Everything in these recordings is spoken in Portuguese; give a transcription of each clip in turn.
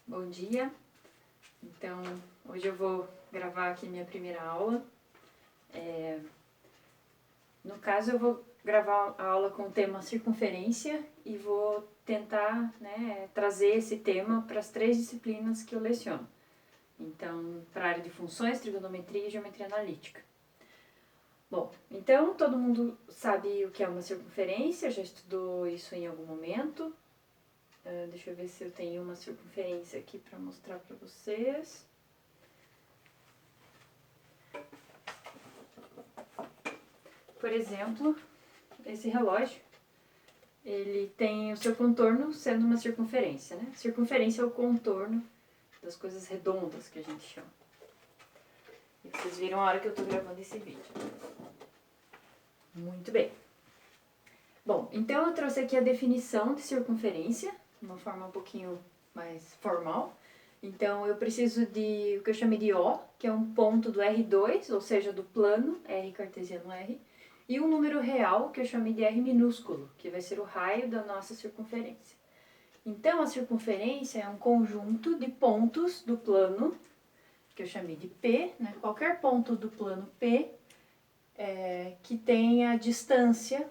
Bom dia. Então, hoje eu vou gravar aqui minha primeira aula. No caso, eu vou gravar a aula com o tema circunferência e vou tentar, trazer esse tema para as 3 disciplinas que eu leciono. Então, para a área de funções, trigonometria e geometria analítica. Bom, então todo mundo sabe o que é uma circunferência, já estudou isso em algum momento. Deixa eu ver se eu tenho uma circunferência aqui para mostrar para vocês. Por exemplo, esse relógio, ele tem o seu contorno sendo uma circunferência, né? Circunferência é o contorno das coisas redondas que a gente chama. E vocês viram a hora que eu estou gravando esse vídeo. Muito bem. Bom, então eu trouxe aqui a definição de circunferência, de uma forma um pouquinho mais formal. Então eu preciso de o que eu chamei de O, que é um ponto do R2, ou seja, do plano, R cartesiano R, e um número real, que eu chamei de R minúsculo, que vai ser o raio da nossa circunferência. Então a circunferência é um conjunto de pontos do plano, que eu chamei de P, né? Qualquer ponto do plano P que tenha distância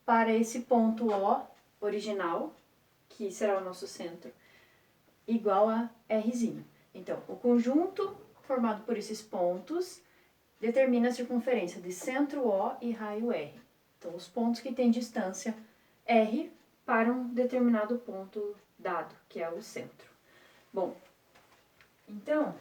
para esse ponto O original, que será o nosso centro, igual a Rzinho. Então, o conjunto formado por esses pontos determina a circunferência de centro O e raio R. Então, os pontos que têm distância R para um determinado ponto dado, que é o centro. Bom, então,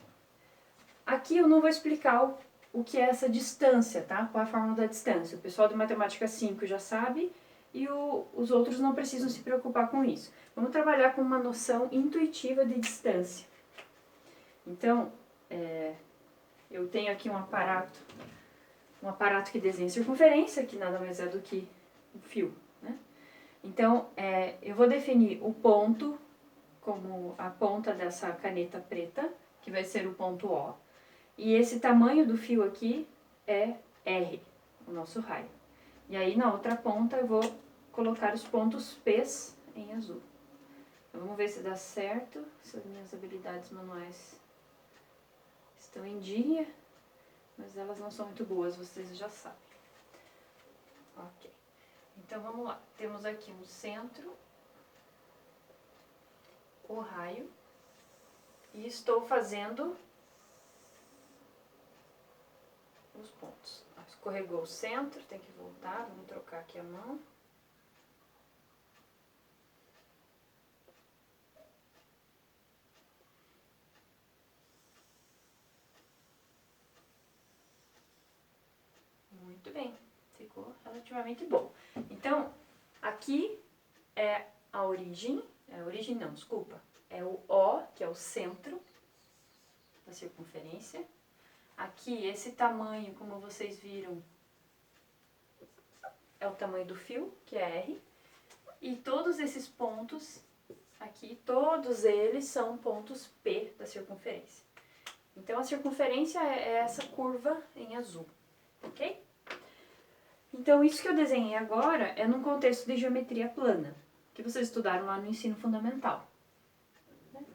aqui eu não vou explicar o que é essa distância, tá? Qual é a fórmula da distância. O pessoal de Matemática 5 já sabe e os outros não precisam se preocupar com isso. Vamos trabalhar com uma noção intuitiva de distância. Então, eu tenho aqui um aparato que desenha circunferência, que nada mais é do que um fio, né? Então, eu vou definir o ponto como a ponta dessa caneta preta, que vai ser o ponto O. E esse tamanho do fio aqui é R, o nosso raio. E aí na outra ponta eu vou colocar os pontos P's em azul. Então, vamos ver se dá certo, se as minhas habilidades manuais estão em dia, mas elas não são muito boas, vocês já sabem. Ok. Então vamos lá. Temos aqui um centro, o raio, e estou fazendo os pontos. Escorregou o centro, tem que voltar, vamos trocar aqui a mão. Muito bem, ficou relativamente bom. Então, aqui é a origem não, desculpa, é o O, que é o centro da circunferência. Aqui, esse tamanho, como vocês viram, é o tamanho do fio, que é R. E todos esses pontos aqui, todos eles são pontos P da circunferência. Então, a circunferência é essa curva em azul, ok? Então, isso que eu desenhei agora é num contexto de geometria plana, que vocês estudaram lá no ensino fundamental.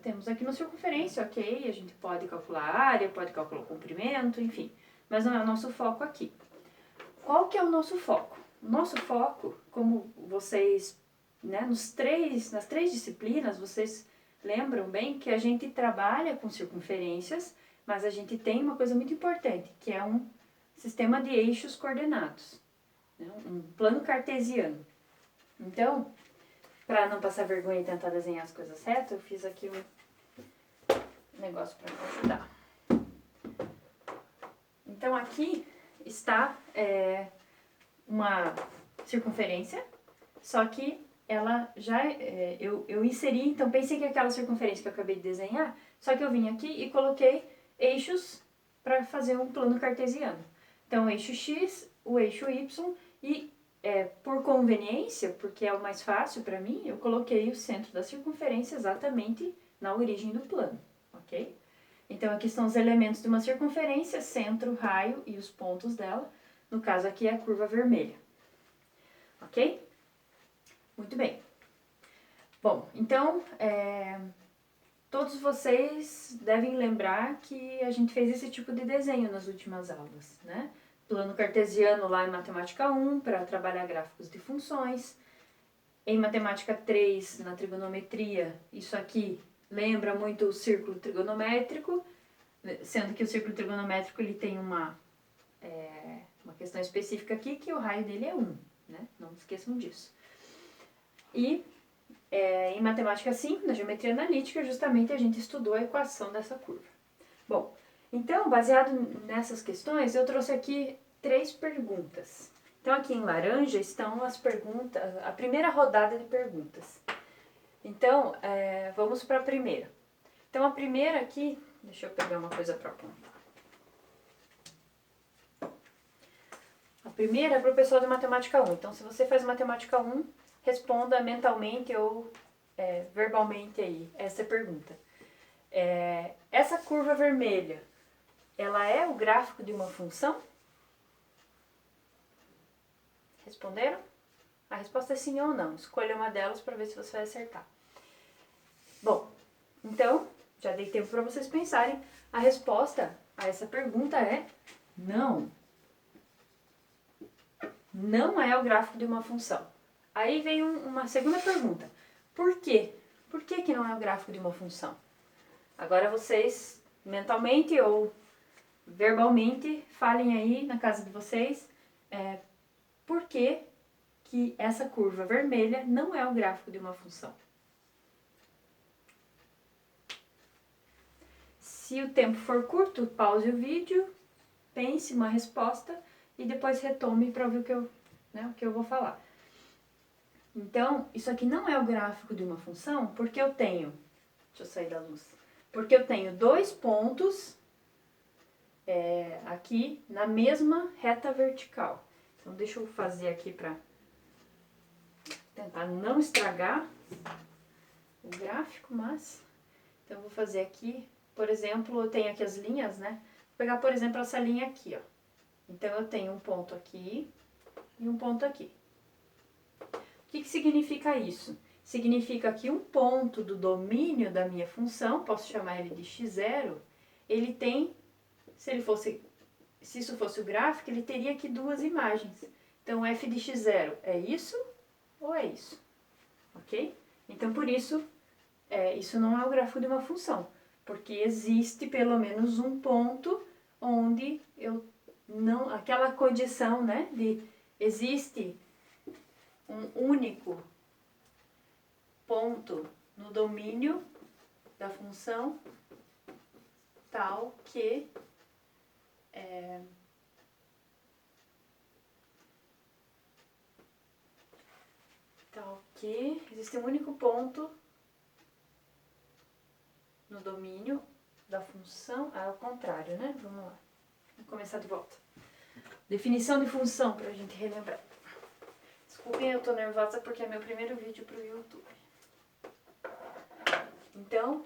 Temos aqui uma circunferência, ok, a gente pode calcular a área, pode calcular o comprimento, enfim, mas não é o nosso foco aqui. Qual que é o nosso foco? O nosso foco, como vocês, nas três disciplinas, vocês lembram bem que a gente trabalha com circunferências, mas a gente tem uma coisa muito importante, que é um sistema de eixos coordenados, né? Um plano cartesiano. Então, para não passar vergonha e tentar desenhar as coisas certas, eu fiz aqui um negócio para me ajudar. Então, aqui está uma circunferência, só que ela já, eu inseri, então pensei que aquela circunferência que eu acabei de desenhar, só que eu vim aqui e coloquei eixos para fazer um plano cartesiano. Então, o eixo X, o eixo Y e, por conveniência, porque é o mais fácil para mim, eu coloquei o centro da circunferência exatamente na origem do plano, ok? Então, aqui estão os elementos de uma circunferência, centro, raio e os pontos dela. No caso aqui é a curva vermelha. Ok? Muito bem. Bom, então, todos vocês devem lembrar que a gente fez esse tipo de desenho nas últimas aulas, né? Plano cartesiano lá em Matemática 1, para trabalhar gráficos de funções. Em Matemática 3, na trigonometria, isso aqui lembra muito o círculo trigonométrico, sendo que o círculo trigonométrico ele tem uma questão específica aqui, que o raio dele é 1, né? Não esqueçam disso. E em Matemática 5, na geometria analítica, justamente a gente estudou a equação dessa curva. Bom, então, baseado nessas questões, eu trouxe aqui 3 perguntas. Então, aqui em laranja estão as perguntas, a primeira rodada de perguntas. Então, vamos para a primeira. Então, a primeira aqui, deixa eu pegar uma coisa para apontar. A primeira é para o pessoal de Matemática 1. Então, se você faz Matemática 1, responda mentalmente ou verbalmente aí essa pergunta. Essa curva vermelha, ela é o gráfico de uma função? Responderam? A resposta é sim ou não. Escolha uma delas para ver se você vai acertar. Bom, então, já dei tempo para vocês pensarem. A resposta a essa pergunta é não. Não é o gráfico de uma função. Aí vem uma segunda pergunta. Por quê? Por que não é o gráfico de uma função? Agora vocês, mentalmente ou verbalmente, falem aí na casa de vocês por que essa curva vermelha não é o gráfico de uma função. Se o tempo for curto, pause o vídeo, pense uma resposta e depois retome para ouvir o que eu vou falar. Então, isso aqui não é o gráfico de uma função porque eu tenho... Deixa eu sair da luz. Porque eu tenho 2 pontos aqui na mesma reta vertical. Então, deixa eu fazer aqui para tentar não estragar o gráfico, mas... Então, eu vou fazer aqui, por exemplo, eu tenho aqui as linhas, né? Vou pegar, por exemplo, essa linha aqui, ó. Então, eu tenho um ponto aqui e um ponto aqui. O que significa isso? Significa que um ponto do domínio da minha função, posso chamar ele de x0, ele tem, se isso fosse o gráfico, ele teria aqui 2 imagens. Então, f de x0 é isso ou é isso? Ok? Então, por isso, isso não é o gráfico de uma função, porque existe pelo menos um ponto onde aquela condição, né, de existe um único ponto no domínio da função tal que existe um único ponto no domínio da função, ao contrário, né? Vamos lá, vamos começar de volta. Definição de função para a gente relembrar. Desculpem, eu tô nervosa porque é meu primeiro vídeo pro YouTube. Então,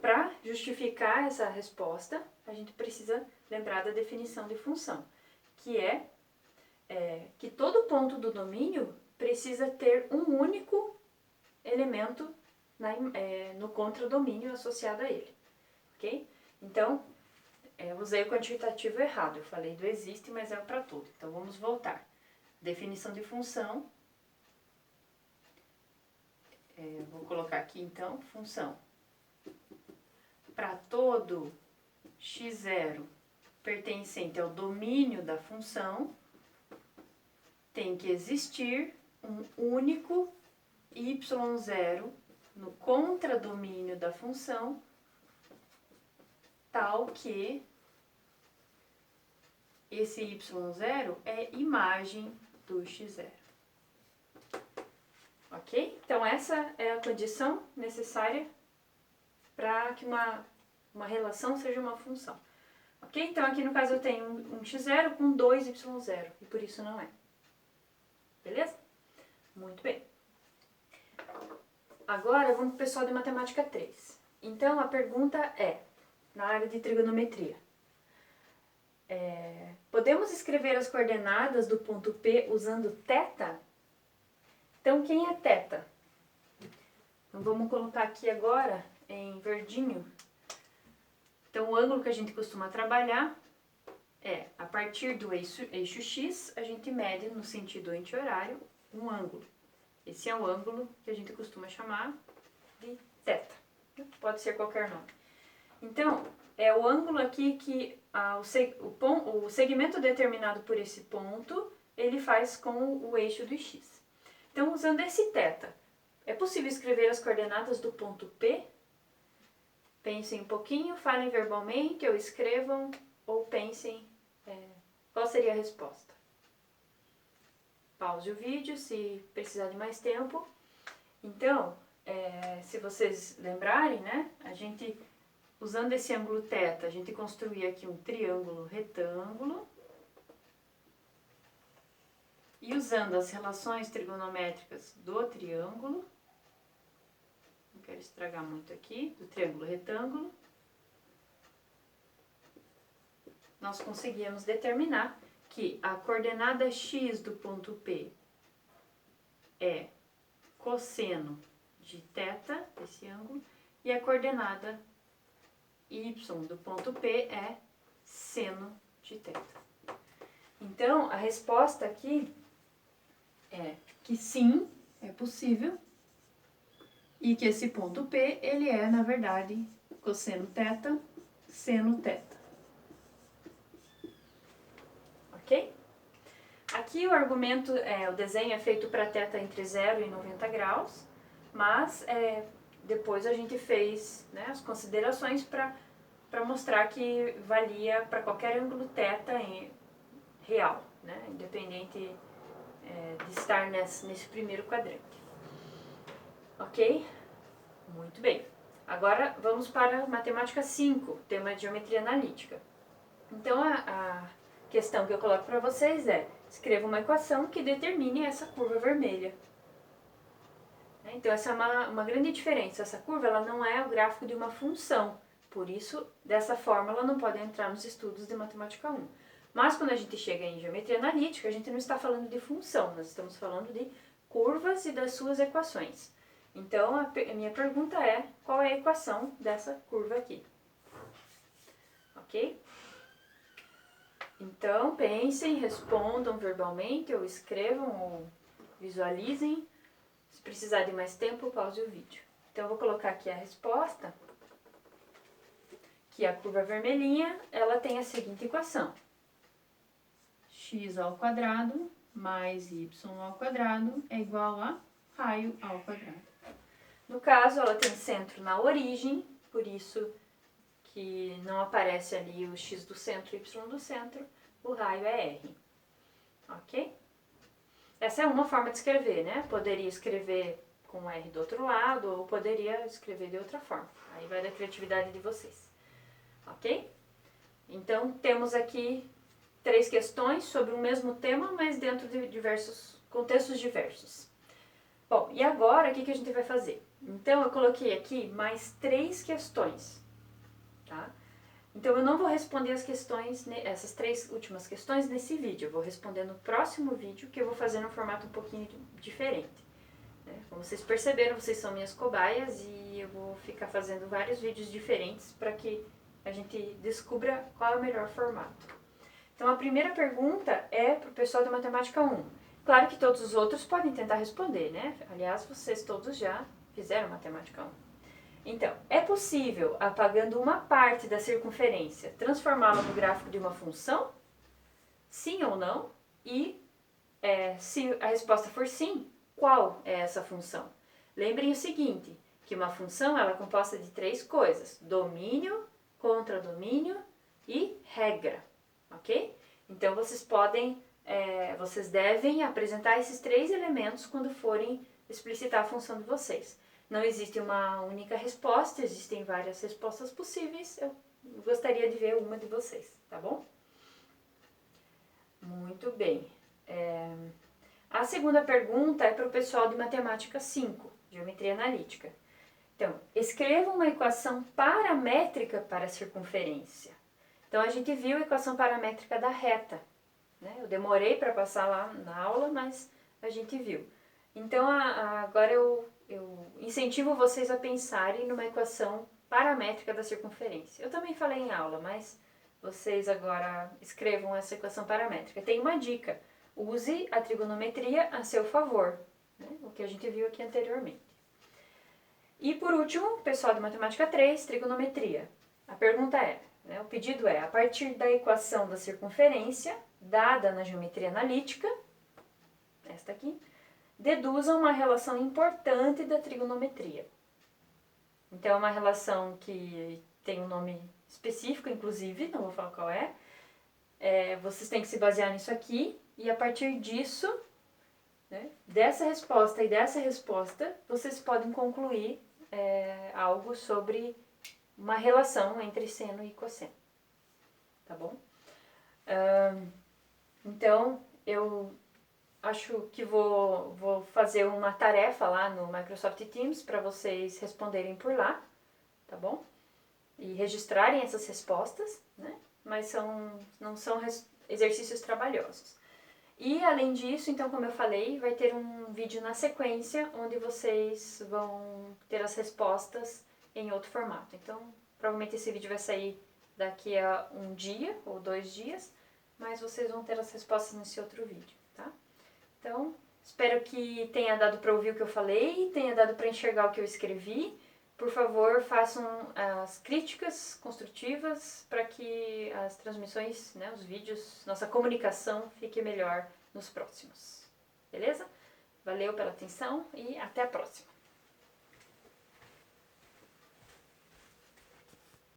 para justificar essa resposta, a gente precisa lembrar da definição de função, que é que todo ponto do domínio precisa ter um único elemento no contradomínio associado a ele, ok? Então, eu usei o quantitativo errado, eu falei do existe, mas é para tudo. Então, vamos voltar. Definição de função, vou colocar aqui então, função. Para todo x0 pertencente ao domínio da função, tem que existir um único y0 no contradomínio da função, tal que esse y0 é imagem do x0. Ok? Então, essa é a condição necessária para que uma relação seja uma função. Ok? Então, aqui no caso eu tenho um x0 com 2y0, e por isso não é. Beleza? Muito bem. Agora, vamos para o pessoal de Matemática 3. Então, a pergunta é, na área de trigonometria, podemos escrever as coordenadas do ponto P usando θ? Então, quem é θ? Então, vamos colocar aqui agora em verdinho. Então, o ângulo que a gente costuma trabalhar é, a partir do eixo X, a gente mede no sentido anti-horário um ângulo. Esse é o ângulo que a gente costuma chamar de θ. Pode ser qualquer nome. Então, é o ângulo aqui que o segmento determinado por esse ponto, ele faz com o eixo do X. Então, usando esse θ, é possível escrever as coordenadas do ponto P? Pensem um pouquinho, falem verbalmente, ou escrevam, ou pensem qual seria a resposta. Pause o vídeo se precisar de mais tempo. Então, se vocês lembrarem, né, a gente, usando esse ângulo θ, a gente construía aqui um triângulo retângulo. E usando as relações trigonométricas do triângulo, não quero estragar muito aqui, do triângulo retângulo, nós conseguíamos determinar que a coordenada x do ponto P é cosseno de θ, esse ângulo, e a coordenada y do ponto P é seno de θ. Então, a resposta aqui é que sim, é possível, e que esse ponto P, ele é, na verdade, cosseno θ, seno θ. Ok? Aqui o argumento, o desenho é feito para θ entre 0 e 90 graus, mas depois a gente fez, né, as considerações para mostrar que valia para qualquer ângulo θ real, né, independente de estar nesse primeiro quadrante. Ok? Muito bem. Agora vamos para matemática 5, tema de geometria analítica. Então a questão que eu coloco para vocês é: escreva uma equação que determine essa curva vermelha. Então essa é uma grande diferença. Essa curva, ela não é o gráfico de uma função. Por isso, dessa forma, ela não pode entrar nos estudos de matemática 1. Mas quando a gente chega em geometria analítica, a gente não está falando de função, nós estamos falando de curvas e das suas equações. Então a minha pergunta é: qual é a equação dessa curva aqui? Ok? Então, pensem, respondam verbalmente, ou escrevam, ou visualizem. Se precisar de mais tempo, pause o vídeo. Então, eu vou colocar aqui a resposta, que a curva vermelhinha, ela tem a seguinte equação: x ao quadrado mais y ao quadrado é igual a raio ao quadrado. No caso, ela tem centro na origem, por isso que não aparece ali o x do centro e y do centro, o raio é r. Ok? Essa é uma forma de escrever, né? Poderia escrever com r do outro lado, ou poderia escrever de outra forma. Aí vai da criatividade de vocês. Ok? Então, temos aqui 3 questões sobre o mesmo tema, mas dentro de contextos diversos. Bom, e agora o que a gente vai fazer? Então, eu coloquei aqui mais 3 questões, tá? Então, eu não vou responder as questões, essas 3 últimas questões nesse vídeo. Eu vou responder no próximo vídeo, que eu vou fazer num formato um pouquinho diferente. Né? Como vocês perceberam, vocês são minhas cobaias e eu vou ficar fazendo vários vídeos diferentes para que a gente descubra qual é o melhor formato. Então, a primeira pergunta é para o pessoal da Matemática 1. Claro que todos os outros podem tentar responder, né? Aliás, vocês todos já fizeram Matemática 1. Então, é possível, apagando uma parte da circunferência, transformá-la no gráfico de uma função? Sim ou não? E, se a resposta for sim, qual é essa função? Lembrem o seguinte, que uma função ela é composta de 3 coisas: domínio, contradomínio e regra. Ok? Então, vocês devem apresentar esses 3 elementos quando forem explicitar a função de vocês. Não existe uma única resposta, existem várias respostas possíveis. Eu gostaria de ver uma de vocês, tá bom? Muito bem. A segunda pergunta é para o pessoal de Matemática 5, Geometria Analítica. Então, escreva uma equação paramétrica para a circunferência. Então, a gente viu a equação paramétrica da reta, né? Eu demorei para passar lá na aula, mas a gente viu. Então, agora eu eu incentivo vocês a pensarem numa equação paramétrica da circunferência. Eu também falei em aula, mas vocês agora escrevam essa equação paramétrica. Tem uma dica: use a trigonometria a seu favor, né? O que a gente viu aqui anteriormente. E por último, pessoal de Matemática 3, trigonometria. A pergunta é, né, o pedido é, a partir da equação da circunferência, dada na geometria analítica, esta aqui, deduza uma relação importante da trigonometria. Então, é uma relação que tem um nome específico, inclusive, não vou falar qual é. Vocês têm que se basear nisso aqui, e a partir disso, né, dessa resposta e dessa resposta, vocês podem concluir algo sobre uma relação entre seno e cosseno. Tá bom? Então, eu acho que vou fazer uma tarefa lá no Microsoft Teams para vocês responderem por lá, tá bom? E registrarem essas respostas, né? Mas não são exercícios trabalhosos. E além disso, então, como eu falei, vai ter um vídeo na sequência onde vocês vão ter as respostas em outro formato. Então, provavelmente esse vídeo vai sair daqui a um dia ou 2 dias, mas vocês vão ter as respostas nesse outro vídeo, tá? Então, espero que tenha dado para ouvir o que eu falei, tenha dado para enxergar o que eu escrevi. Por favor, façam as críticas construtivas para que as transmissões, né, os vídeos, nossa comunicação fique melhor nos próximos. Beleza? Valeu pela atenção e até a próxima!